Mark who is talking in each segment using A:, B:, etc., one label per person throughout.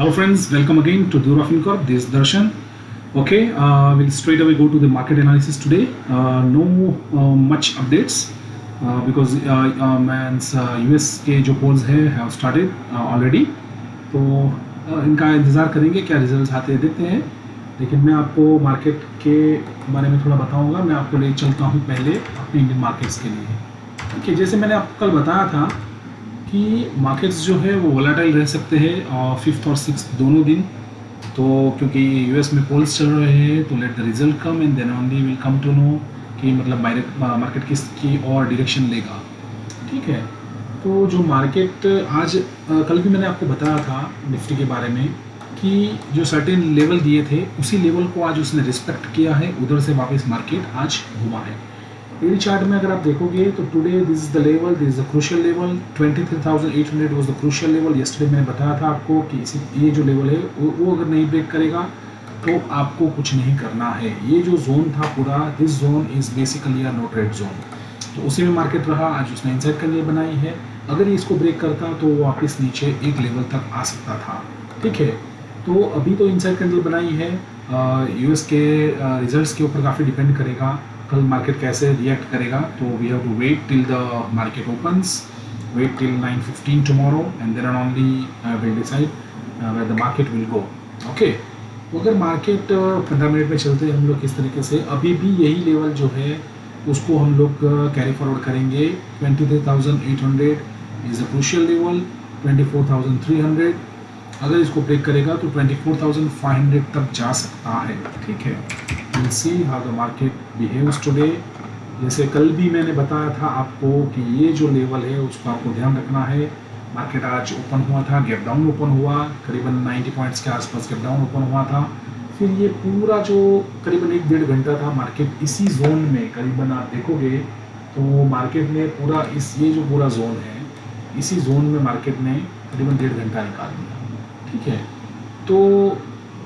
A: Hello friends, welcome again to Dura FinCorp. This is Darshan. Okay, we'll straight away go to the market analysis today. No much updates because US के जो polls है have started already. तो इनका इंतज़ार करेंगे क्या results आते हैं देखते हैं. लेकिन मैं आपको मार्केट के बारे में थोड़ा बताऊंगा. मैं आपको ले चलता हूँ पहले अपने इंडियन मार्केट्स के लिए. ठीक है, जैसे मैंने आपको कल बताया था कि मार्केट्स जो है वो वोलेटाइल रह सकते हैं और 5th और 6th दोनों दिन. तो क्योंकि यूएस में पोल्स चल रहे हैं तो let the result come and then only will come to know कि मतलब मार्केट किसकी और डायरेक्शन लेगा. ठीक है, तो जो मार्केट आज कल भी मैंने आपको बताया था निफ्टी के बारे में कि जो सर्टेन लेवल दिए थे उसी लेवल को आज उसने रिस्पेक्ट किया है. उधर से वापस मार्केट आज घुमा है. डेली चार्ट में अगर आप देखोगे तो today this is the level, this is the crucial level. 23,800 was the crucial level. Yesterday मैंने बताया था आपको कि ये जो लेवल है वो अगर नहीं ब्रेक करेगा तो आपको कुछ नहीं करना है. ये जो जोन था पूरा, this zone is basically a no trade zone. तो उसी में मार्केट रहा. आज उसने इनसाइड कैंडल बनाई है. अगर ये इसको ब्रेक करता तो वो वापस नीचे एक लेवल तक आ सकता था. ठीक है, तो अभी तो इनसाइड कैंडल बनाई है. यूएस के रिजल्ट्स के ऊपर काफ़ी डिपेंड करेगा कल मार्केट कैसे रिएक्ट करेगा. तो we have to wait till the market opens, wait till 9:15 tomorrow and then only will decide where the market will go. Okay, तो अगर मार्केट 15 मिनट में चलते हैं हम लोग किस तरीके से, अभी भी यही लेवल जो है उसको हम लोग कैरी फॉरवर्ड करेंगे. 23,800 इज़ अ क्रूशियल लेवल. 24,300 अगर इसको ब्रेक करेगा तो 24,500 तक जा सकता है. ठीक है, we'll see how the market behaves today. जैसे कल भी मैंने बताया था आपको कि ये जो लेवल है उसको आपको ध्यान रखना है. मार्केट आज ओपन हुआ था, गैप डाउन ओपन हुआ, करीबन 90 पॉइंट्स के आसपास गैप डाउन ओपन हुआ था. फिर ये पूरा जो करीबन 1-1.5 घंटा था मार्केट इसी जोन में, करीबन आप देखोगे तो मार्केट ने पूरा ये जो पूरा जोन है इसी जोन में मार्केट ने करीबन 1.5 घंटा निकाल दिया. ठीक है, तो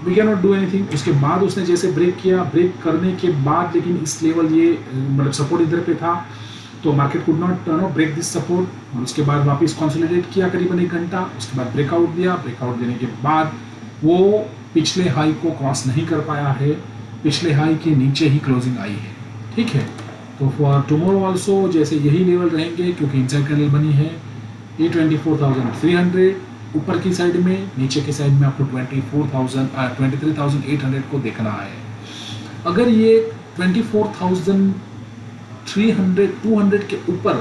A: we can not do anything. उसके बाद उसने जैसे ब्रेक किया, ब्रेक करने के बाद लेकिन इस लेवल ये मतलब सपोर्ट इधर पे था तो market could not break this support. और उसके बाद वापस कंसोलिडेट किया करीबन 1 घंटा. उसके बाद ब्रेकआउट दिया. ब्रेकआउट देने के बाद वो पिछले हाई को क्रॉस नहीं कर पाया है. पिछले हाई के नीचे ही क्लोजिंग आई है. ठीक है, तो फॉर टुमारो ऑल्सो जैसे यही लेवल रहेंगे क्योंकि इनसाइड कैंडल बनी है. ये 24,300 ऊपर की साइड में, नीचे की साइड में आपको 23,800 को देखना है. अगर ये 24,200 के ऊपर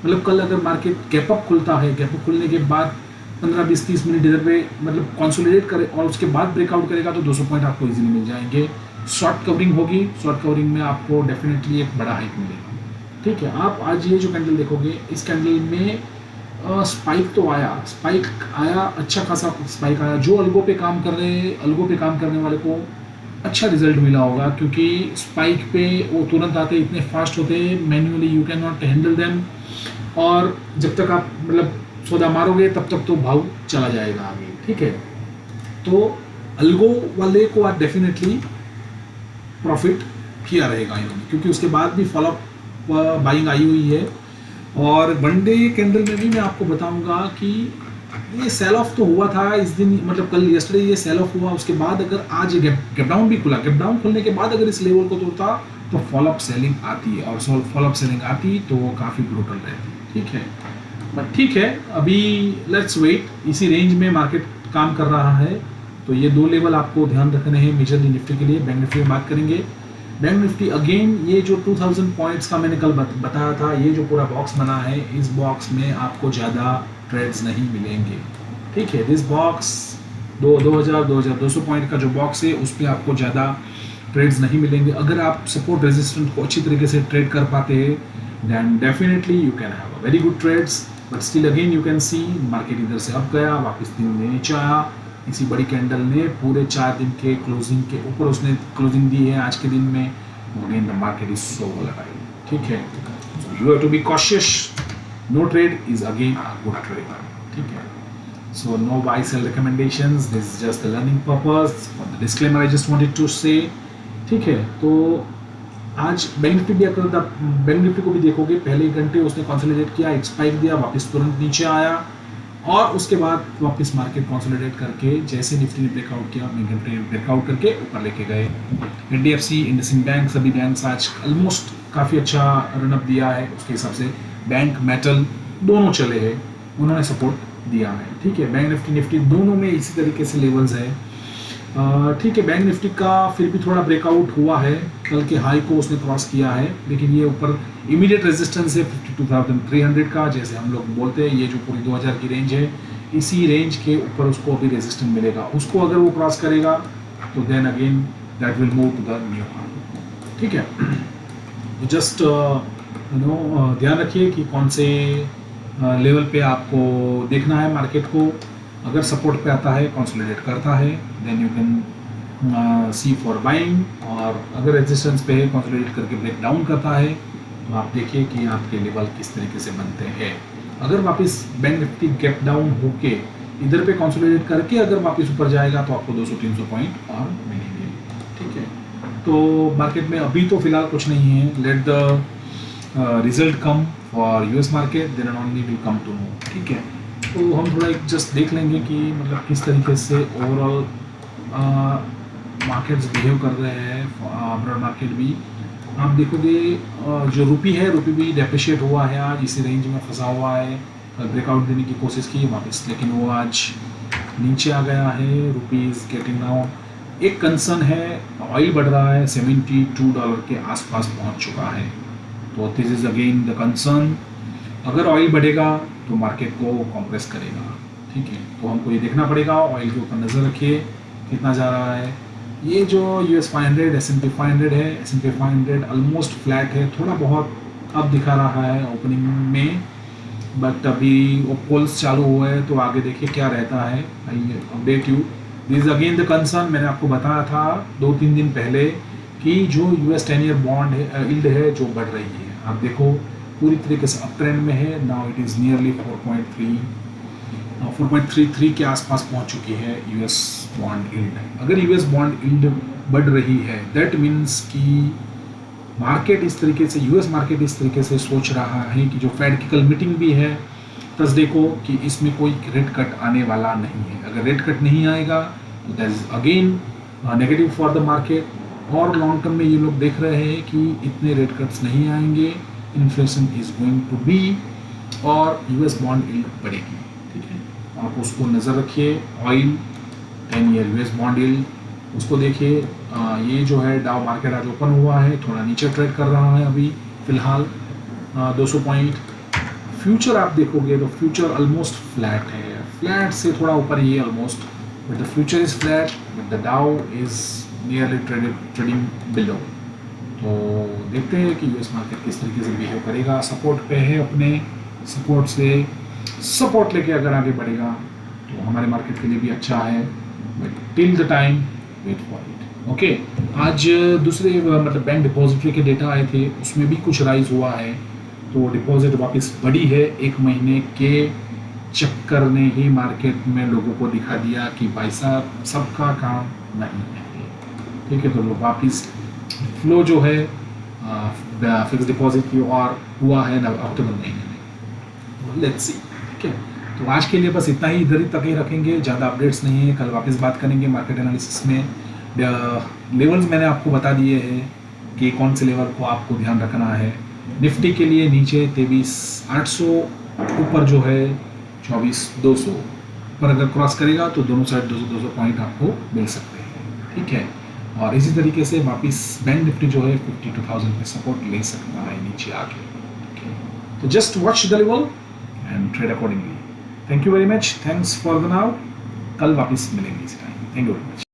A: मतलब कल अगर मार्केट गैप अप खुलता है, गैप अप खुलने के बाद 15-20-30 मिनट इधर पे मतलब कंसोलिडेट करे और उसके बाद ब्रेकआउट करेगा तो 200 पॉइंट आपको इजीली मिल जाएंगे. शॉर्ट कवरिंग होगी, शॉर्ट कवरिंग में आपको डेफिनेटली एक बड़ा हाइक मिलेगा. ठीक है, आप आज ये जो कैंडल देखोगे इस कैंडल में स्पाइक तो आया, स्पाइक आया, अच्छा खासा स्पाइक आया. जो अलगो पे काम कर रहे हैं, अलगो पे काम करने वाले को अच्छा रिजल्ट मिला होगा क्योंकि स्पाइक पे वो तुरंत आते, इतने फास्ट होते हैं, manually you can not handle them. और जब तक आप मतलब सौदा मारोगे तब तक तो भाव चला जाएगा आगे. ठीक है, तो अलगो वाले को आज डेफिनेटली प्रॉफिट किया रहेगा इन्होंने क्योंकि उसके बाद भी फॉलोअप बाइंग आई हुई है. और वन डे कैंडल में भी मैं आपको बताऊंगा कि ये सेल ऑफ तो हुआ था इस दिन, मतलब कल यस्टरडे ये सेल ऑफ हुआ. उसके बाद अगर आज गैप डाउन भी खुला, गैप डाउन खुलने के बाद अगर इस लेवल को तोड़ता तो फॉलोअप सेलिंग आती है. और फॉलोअप सेलिंग आती तो वो काफ़ी ब्रूटल रहती. ठीक है, बट ठीक है, अभी लेट्स वेट. इसी रेंज में मार्केट काम कर रहा है. तो ये 2 लेवल आपको ध्यान रखने हैं मेजरली निफ्टी के लिए. बैंक निफ्टी में बात करेंगे. बैंक निफ्टी अगेन ये जो 2000 पॉइंट्स का मैंने कल बताया था, ये जो पूरा बॉक्स बना है इस बॉक्स में आपको ज़्यादा ट्रेड्स नहीं मिलेंगे. ठीक है, दिस बॉक्स 2200 पॉइंट का जो बॉक्स है उस पर आपको ज़्यादा ट्रेड्स नहीं मिलेंगे. अगर आप सपोर्ट रेजिस्टेंट को अच्छी तरीके से ट्रेड कर पाते हैं then definitely you can have a very good trades. But still again you can see market इधर से अप गया, वापस 3 दिन नीचे आया. इसी बड़ी कैंडल ने पूरे 4 दिन के क्लोजिंग के ऊपर उसने क्लोजिंग दी है आज के दिन में. Again the market is so volatile. ठीक है, you have to be cautious. No trade is again a good trade. ठीक है, so no buy sell recommendations, this is just the learning purpose. For the disclaimer I just wanted to say. ठीक है, तो आज bank Nifty भी अगर bank Nifty को भी देखोगे पहले 1 घंटे उसने कंसोलिडेट किया, एक स्पाइक दिया, वापस तुरंत नीचे आया. और उसके बाद वापस मार्केट कंसोलिडेट करके जैसे निफ्टी ने ब्रेकआउट किया, बैंक निफ्टी ने ब्रेकआउट करके ऊपर लेके गए। एनडीएफसी, इंडसइंड बैंक, सभी बैंक्स आज ऑलमोस्ट काफ़ी अच्छा रनअप दिया है। उसके हिसाब से बैंक, मेटल दोनों चले हैं, उन्होंने सपोर्ट दिया है। ठीक है, बैंक निफ्टी निफ्टी दोनों में इसी तरीके से लेवल्स है। ठीक है, बैंक निफ्टी का फिर भी थोड़ा ब्रेकआउट हुआ है, कल के हाई को उसने क्रॉस किया है, लेकिन ये ऊपर इमीडिएट रेजिस्टेंस है 52,300 का, जैसे हम लोग बोलते हैं ये जो पूरी 2000 की रेंज है, इसी रेंज के ऊपर उसको अभी रेजिस्टेंस मिलेगा। उसको अगर वो क्रॉस करेगा तो then again that will move to the new high. ठीक है, तो जस्ट ध्यान रखिए कि कौन से लेवल पे आपको देखना है मार्केट को। अगर सपोर्ट पे आता है, कंसोलिडेट करता है, then you can see for buying, और अगर रेजिस्टेंस पे है, कंसोलिडेट करके ब्रेक डाउन करता है, तो आप देखिए कि आपके लेवल किस तरीके से बनते हैं। अगर वापस बैंक निफ्टी गैप डाउन होके इधर पे कंसोलिडेट करके अगर वापस ऊपर जाएगा तो आपको 200-300 पॉइंट और मिलेंगे। ठीक है, तो मार्केट में अभी तो फिलहाल कुछ नहीं है। Let the result come for US market, then only will come to know. ठीक है, तो हम थोड़ा एक जस्ट देख लेंगे कि मतलब किस तरीके से ओवरऑल मार्केट्स बिहेव कर रहे हैं। अब्रॉड मार्केट भी आप देखोगे, जो रुपी है, रुपी भी डेप्रिशिएट हुआ है, आज इसी रेंज में फंसा हुआ है। ब्रेकआउट देने की कोशिश की वापस, लेकिन वो आज नीचे आ गया है। रुपी इज गेटिंग डाउन। एक कंसर्न है, ऑयल बढ़ रहा है, $72 के आसपास पहुंच चुका है, तो this is again the concern. अगर ऑयल बढ़ेगा तो मार्केट को कॉम्प्रेस करेगा। ठीक है, तो हमको ये देखना पड़ेगा, ऑयल के ऊपर नज़र रखिए कितना जा रहा है। ये जो US 500, S&P 500 है, S&P 500 ऑलमोस्ट फ्लैट है, थोड़ा बहुत अब दिखा रहा है ओपनिंग में, बट अभी वो पोल्स चालू हुए हैं, तो आगे देखिए क्या रहता है। I update you, this is again the concern. मैंने आपको बताया था 2-3 दिन पहले कि जो US 10 ईयर बॉन्ड है, यील्ड है, जो बढ़ रही है, आप देखो पूरी तरीके से अप ट्रेंड में है। नाउ इट इज़ नियरली 4.33 के आसपास पहुंच चुकी है US बॉन्ड यील्ड। अगर US बॉन्ड यील्ड बढ़ रही है, दैट मीन्स कि मार्केट इस तरीके से, US मार्केट इस तरीके से सोच रहा है कि जो फेड की कल मीटिंग भी है थर्सडे को, कि इसमें कोई रेट कट आने वाला नहीं है। अगर रेट कट नहीं आएगा तो that is again negative for the market. और लॉन्ग टर्म में ये लोग देख रहे हैं कि इतने रेट कट्स नहीं आएंगे, inflation is going to be, और US बॉन्ड यील्ड बढ़ेगी। ठीक है, आप उसको नज़र रखिए। Oil 10 year US bond yield, उसको देखिए। ये जो है डाउ मार्केट आज ओपन हुआ है, थोड़ा नीचे ट्रेड कर रहा है अभी फिलहाल 200 पॉइंट। फ्यूचर आप देखोगे तो फ्यूचर ऑलमोस्ट फ्लैट है, फ्लैट से थोड़ा ऊपर ही है almost, but the future is flat, but the डाउ इज नियरली ट्रेडिंग बिलो। तो देखते हैं कि US मार्केट किस तरीके से बिहेव करेगा। सपोर्ट पे है, अपने सपोर्ट से सपोर्ट लेके अगर आगे बढ़ेगा तो हमारे मार्केट के लिए भी अच्छा है, but till the time wait for it. Okay, आज दूसरे मतलब बैंक डिपॉजिटरी के डेटा आए थे, उसमें भी कुछ राइज हुआ है, तो डिपॉजिट वापस बढ़ी है। 1 महीने के चक्कर ने ही मार्केट में लोगों को दिखा दिया कि भाई साहब सबका काम नहीं है। ठीक है, तो लोग वापस फ्लो जो है फिक्स डिपॉजिट की और हुआ है अक्टूबर महीने में। Let's see. ठीक है, तो आज के लिए बस इतना ही, इधर ही तक ही रखेंगे, ज़्यादा अपडेट्स नहीं है। कल वापस बात करेंगे मार्केट एनालिसिस में। लेवल्स मैंने आपको बता दिए हैं कि कौन से लेवल को आपको ध्यान रखना है। निफ्टी के लिए नीचे 23,800, ऊपर जो है 24,200 पर अगर क्रॉस करेगा तो दोनों साइड 200-200 पॉइंट आपको मिल सकते हैं। ठीक है, और इसी तरीके से वापस बैंक निफ्टी जो है 52,000 पे सपोर्ट ले सकता है नीचे आके। तो just watch the level and trade accordingly. Thank you very much, thanks for the now. कल वापस मिलेंगे इस time. Thank you very much.